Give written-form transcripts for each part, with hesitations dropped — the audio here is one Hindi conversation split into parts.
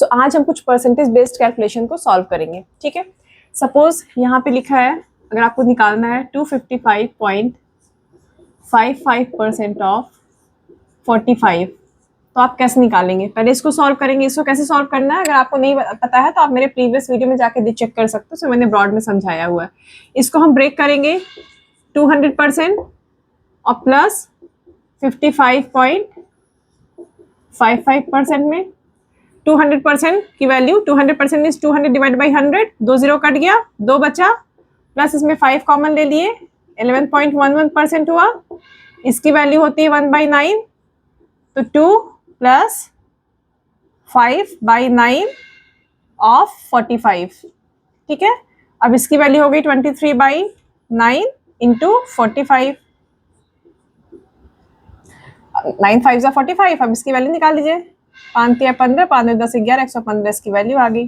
सो आज हम कुछ परसेंटेज बेस्ड कैलकुलेशन को सॉल्व करेंगे, ठीक है। सपोज यहाँ पे लिखा है, अगर आपको निकालना है 255.55% ऑफ 45, तो आप कैसे निकालेंगे? पहले इसको सॉल्व करेंगे। इसको कैसे सॉल्व करना है अगर आपको नहीं पता है तो आप मेरे प्रीवियस वीडियो में जाके चेक कर सकते हो, सो मैंने ब्रॉड में समझाया हुआ है। इसको हम ब्रेक करेंगे 200% और प्लस 55.55% में 200% की value 200% means 200 divide by 100, 2 0 cut गया, 2 बचा, प्लस इसमें 5 कॉमन ले लिए, 11.11% हुआ। इसकी वैल्यू होती है 1/9, तो 2 प्लस 5/9 ऑफ 45, ठीक है। अब इसकी वैल्यू हो गई 23/9 इंटू 45, 9 5 45। अब इसकी वैल्यू निकाल लीजिए, 5 3 15, 5 10 11, 115 इसकी वैल्यू आ गई।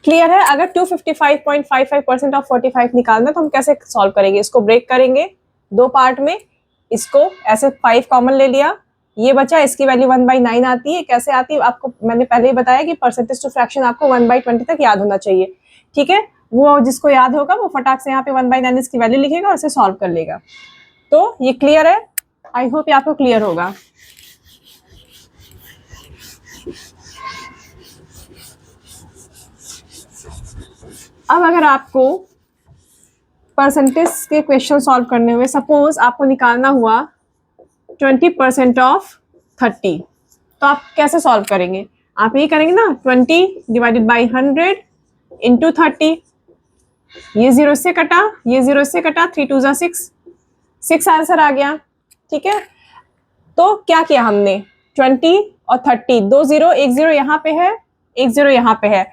क्लियर है? अगर 255.55% ऑफ 45 निकालना तो हम कैसे सॉल्व करेंगे? इसको ब्रेक करेंगे 2 पार्ट में। इसको ऐसे 5 कॉमन ले लिया, ये बचा, इसकी वैल्यू 1/9 आती है। कैसे आती है आपको मैंने पहले ही बताया कि परसेंटेज टू फ्रैक्शन आपको 1/20 तक याद होना चाहिए, ठीक है। वो जिसको याद होगा वो फटाक से यहाँ पे 1/9 इसकी वैल्यू लिखेगा और इसे सॉल्व कर लेगा। तो ये क्लियर है? आई होप ये आपको क्लियर होगा। अब अगर आपको परसेंटेज के क्वेश्चन सॉल्व करने हुए, सपोज आपको निकालना हुआ 20% ऑफ 30, तो आप कैसे सॉल्व करेंगे? आप ये करेंगे ना, 20 डिवाइडेड बाई 100 इंटू 30। ये 0 से कटा, ये 0 से कटा, 3 2 जा 6 आंसर आ गया, ठीक है। तो क्या किया हमने, 20 और 30, 2 0, 1 0 यहाँ पे है, 1 0 यहाँ पे है।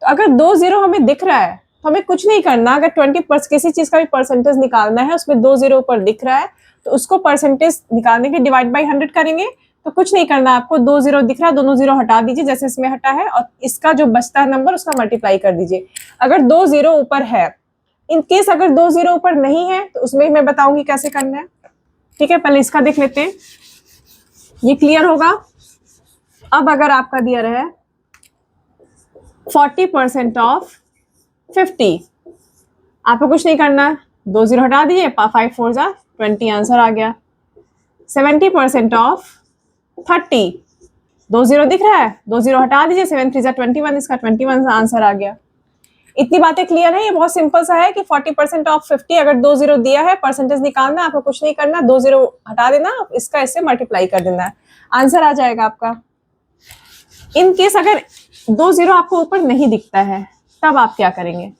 तो अगर 2 0 हमें दिख रहा है तो हमें कुछ नहीं करना। अगर 20% किसी चीज का भी परसेंटेज निकालना है, उसमें 2 0 ऊपर दिख रहा है, तो उसको परसेंटेज निकालने के डिवाइड बाई 100 करेंगे। तो कुछ नहीं करना आपको, 2 0 दिख रहा है, दोनों 0 हटा दीजिए जैसे इसमें हटा है, और इसका जो बचता है नंबर उसका मल्टीप्लाई कर दीजिए। अगर 2 0 ऊपर है, इन केस अगर 2 0 ऊपर नहीं है तो उसमें मैं बताऊंगी कैसे करना है, ठीक है। पहले इसका देख लेते हैं, ये क्लियर होगा। अब अगर आपका दिया रहा है 40% ऑफ 50, आपको कुछ नहीं करना, 2 0 हटा दीजिए, 5 4 जा 20 आंसर आ गया। 70% ऑफ 30, 2 0 दिख रहा है, 2 0 हटा दीजिए, 7 3 जा 21, इसका 21 आंसर आ गया। इतनी बातें क्लियर है? ये बहुत सिंपल सा है कि 40% ऑफ 50, अगर 2 0 दिया है, परसेंटेज निकालना, आपको कुछ नहीं करना, 2 0 हटा देना, इसका इससे मल्टीप्लाई कर देना है, आंसर आ जाएगा आपका। इन केस अगर 2 0 आपको ऊपर नहीं दिखता है, तब आप क्या करेंगे?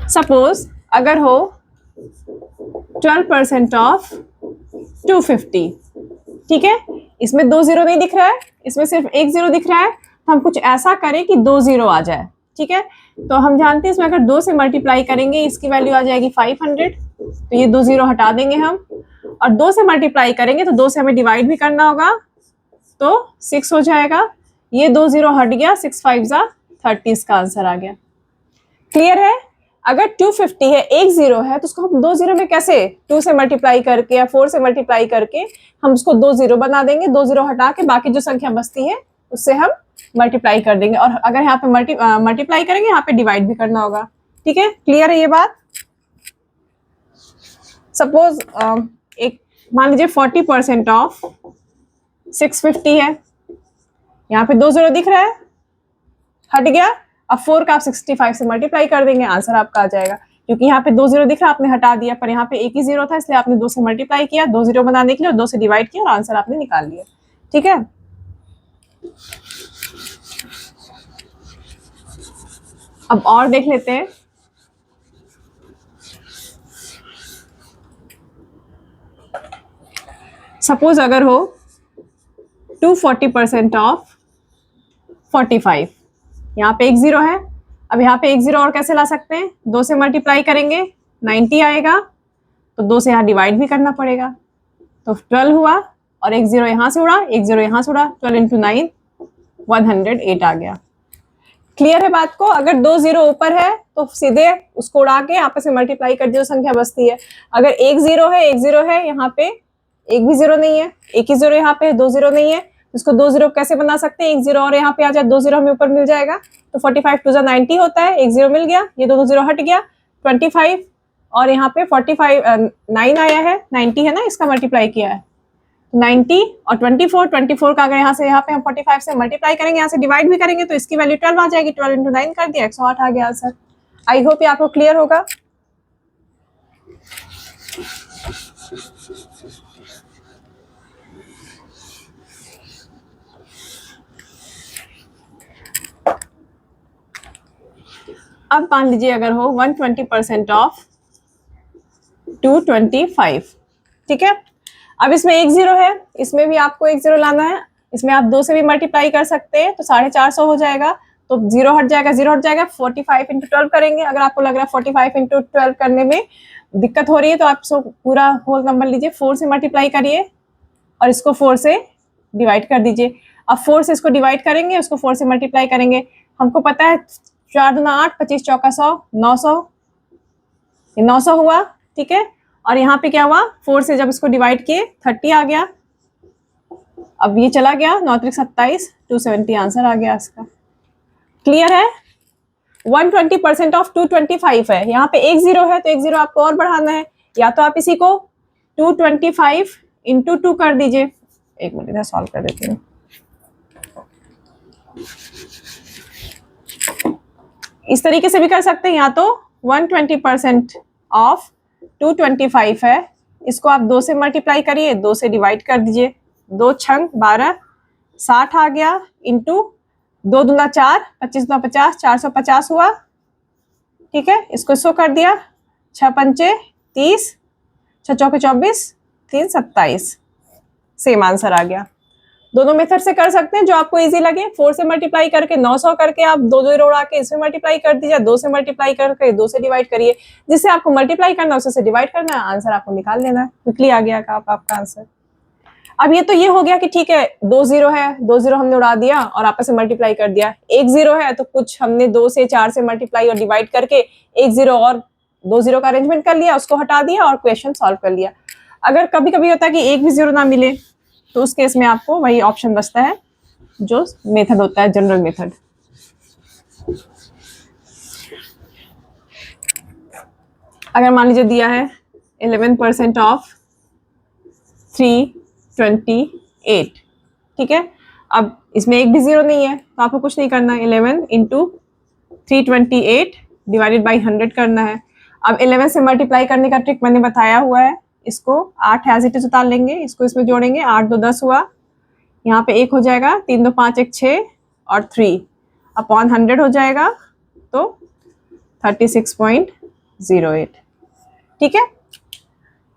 सपोज अगर हो 12% ऑफ 250, ठीक है। इसमें 2 0 नहीं दिख रहा है, इसमें सिर्फ 1 0 दिख रहा है, तो हम कुछ ऐसा करें कि 2 0 आ जाए, ठीक है। तो हम जानते हैं इसमें अगर 2 से मल्टीप्लाई करेंगे, इसकी वैल्यू आ जाएगी 500, तो ये 2 0 हटा देंगे हम, और 2 से मल्टीप्लाई करेंगे तो 2 से हमें डिवाइड भी करना होगा, तो 6 हो जाएगा। ये 2 0 हट गया, 6 5 जा 30, इसका आंसर आ गया। क्लियर है? अगर 250 है, 1 0 है, तो उसको हम 2 0 में कैसे, 2 से मल्टीप्लाई करके या 4 से मल्टीप्लाई करके हम उसको 2 0 बना देंगे। 2 0 हटा के बाकी जो संख्या बचती है उससे हम मल्टीप्लाई कर देंगे, और अगर यहाँ पे मल्टीप्लाई करेंगे, यहाँ पे डिवाइड भी करना होगा, ठीक है। क्लियर है ये बात? सपोज एक मान लीजिए 40% ऑफ 650 है, यहाँ पे 2 0 दिख रहा है, हट गया, अब 4 का आप 65 से मल्टीप्लाई कर देंगे, आंसर आपका आ जाएगा। क्योंकि यहाँ पे 2 0 दिख रहा है, आपने हटा दिया, पर यहाँ पे एक ही 0 था, इसलिए आपने 2 से मल्टीप्लाई किया, 2 0 बनाने के लिए, और 2 से डिवाइड किया, और आंसर आपने निकाल लिया, ठीक है। अब और देख लेते हैं। सपोज अगर हो 240% ऑफ 45, यहाँ पे 1 0 है, अब यहाँ पे 1 0 और कैसे ला सकते हैं? 2 से मल्टीप्लाई करेंगे, 90 आएगा, तो 2 से यहाँ डिवाइड भी करना पड़ेगा, तो 12 हुआ, और 1 0 यहाँ से उड़ा, 1 0 यहाँ से उड़ा, 12 इंटू 9 108 आ गया। क्लियर है बात को? अगर 2 0 ऊपर है तो सीधे उसको उड़ा के आपस में मल्टीप्लाई कर दियो, संख्या बचती है। अगर 1 0 है, 1 0 है, यहाँ पे एक भी जीरो नहीं है, एक ही जीरो यहाँ पे है, दो जीरो नहीं है, इसको दो जीरो कैसे बना सकते हैं, एक जीरो और यहाँ पे आ जाए, दो जीरो हमें ऊपर मिल जाएगा, तो 45 टू 90 होता है, एक जीरो मिल गया, ये दोनों जीरो हट गया, 25 और यहाँ पे 45 9 आया है, 90 है ना, इसका मल्टीप्लाई किया है 90 और 24 का अगर यहाँ से यहाँ पे हम 45 से मल्टीप्लाई करेंगे, यहाँ से डिवाइड भी करेंगे तो इसकी वैल्यू 12 आ जाएगी, 12 इंटू 9 कर दिया, 108 आ गया आंसर। आई होप ये आपको क्लियर होगा। अब मान लीजिए अगर हो 120% ऑफ 225, ठीक है। अब इसमें एक जीरो है, इसमें भी आपको एक जीरो लाना है, इसमें आप दो से भी मल्टीप्लाई कर सकते हैं, तो 450 हो जाएगा, तो जीरो हट जाएगा, जीरो हट जाएगा, 45 इंटू 12 करेंगे। अगर आपको लग रहा है 45 इंटू 12 करने में दिक्कत हो रही है तो आप पूरा होल नंबर लीजिए, 4 से मल्टीप्लाई करिए और इसको 4 से डिवाइड कर दीजिए। अब 4 से इसको डिवाइड करेंगे, उसको 4 से मल्टीप्लाई करेंगे, हमको पता है 4 दूना 8, 25 चौका 100, 900, ये 900 हुआ, ठीक है। और यहाँ पे क्या हुआ, 4 से जब इसको डिवाइड किए 30 आ गया, अब ये चला गया 9 त्रिक 27, 270 आंसर आ गया इसका। क्लियर है। 120% ऑफ 225 है, यहाँ पे एक जीरो है तो एक जीरो आपको और बढ़ाना है, या तो आप इसी को 225 इंटू 2 कर दीजिए, एक मिनट इधर सॉल्व कर देती हूँ। इस तरीके से भी कर सकते हैं, या तो 120% ऑफ 225 है, इसको आप 2 से मल्टीप्लाई करिए, 2 से डिवाइड कर दीजिए, 2 छंग 12, 60 आ गया, इंटू 2 दूना 4, 25 दूना 50, 450 हुआ, ठीक है। इसको कर दिया, 6 पंचे 30, 6 चौके 24, 3 27, सेम आंसर आ गया। दोनों मेथड से कर सकते हैं जो आपको इजी लगे। 4 से मल्टीप्लाई करके 900 करके आप दो जीरो उड़ा के इसमें मल्टीप्लाई कर दीजिए, 2 से मल्टीप्लाई करके 2 से डिवाइड करिए, जिससे आपको मल्टीप्लाई करना है उसे डिवाइड करना है, आंसर आपको निकाल लेना है। क्विकली आ गया आपका आंसर। अब ये तो ये हो गया कि ठीक है, 2 जीरो है, 2 जीरो हमने उड़ा दिया और आपस में मल्टीप्लाई कर दिया, एक जीरो है तो कुछ हमने 2 से 4 से मल्टीप्लाई और डिवाइड करके एक जीरो और 2 जीरो का अरेंजमेंट कर लिया, उसको हटा दिया और क्वेश्चन सॉल्व कर लिया। अगर कभी कभी होता है कि एक भी जीरो ना मिले तो उस केस में आपको वही ऑप्शन बचता है जो मेथड होता है, जनरल मेथड। अगर मान लीजिए दिया है 11% ऑफ 328, ठीक है। अब इसमें एक भी जीरो नहीं है तो आपको कुछ नहीं करना, 11 इंटू 328 डिवाइडेड बाई 100 करना है। अब 11 से मल्टीप्लाई करने का ट्रिक मैंने बताया हुआ है, इसको 8 एज इट इज उतार लेंगे, इसको इसमें जोड़ेंगे, 8 2 10 हुआ, यहाँ पे 1 हो जाएगा, 3 2 5 1 6 और 3 अपॉन 100 हो जाएगा, तो 36.08, ठीक है।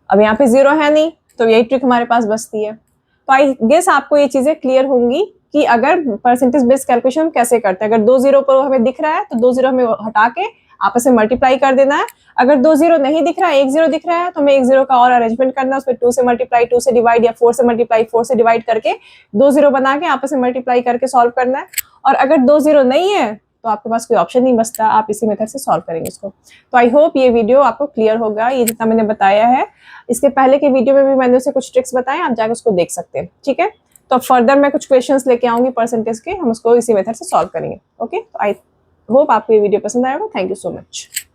अब यहाँ पे जीरो है नहीं तो यही ट्रिक हमारे पास बचती है। तो आई गेस आपको ये चीजें क्लियर होंगी कि अगर परसेंटेज बेस्ड कैलकुलेशन कैसे करते हैं। अगर 2 जीरो पर हमें दिख रहा है तो 2 जीरो हमें हटा के आपस में मल्टीप्लाई कर देना है। अगर 2 जीरो नहीं दिख रहा है, एक जीरो दिख रहा है, तो हमें एक जीरो का और अरेंजमेंट करना है, उसमें 2 से मल्टीप्लाई, 2 से डिवाइड या 4 से मल्टीप्लाई, 4 से डिवाइड करके 2 जीरो बना के आपस में मल्टीप्लाई करके सॉल्व करना है। और अगर 2 जीरो नहीं है तो आपके पास कोई ऑप्शन नहीं बचता, आप इसी मेथड से सॉल्व करेंगे इसको। तो आई होप ये वीडियो आपको क्लियर होगा, ये जितना मैंने बताया है। इसके पहले के वीडियो में भी मैंने उसे कुछ ट्रिक्स बताए, आप जाकर उसको देख सकते हैं, ठीक है। तो फर्दर मैं कुछ क्वेश्चंस लेके आऊंगी परसेंटेज के, हम उसको इसी मेथड से सॉल्व करेंगे। ओके, तो आई होप आपको ये वीडियो पसंद आएगा। Thank you so much.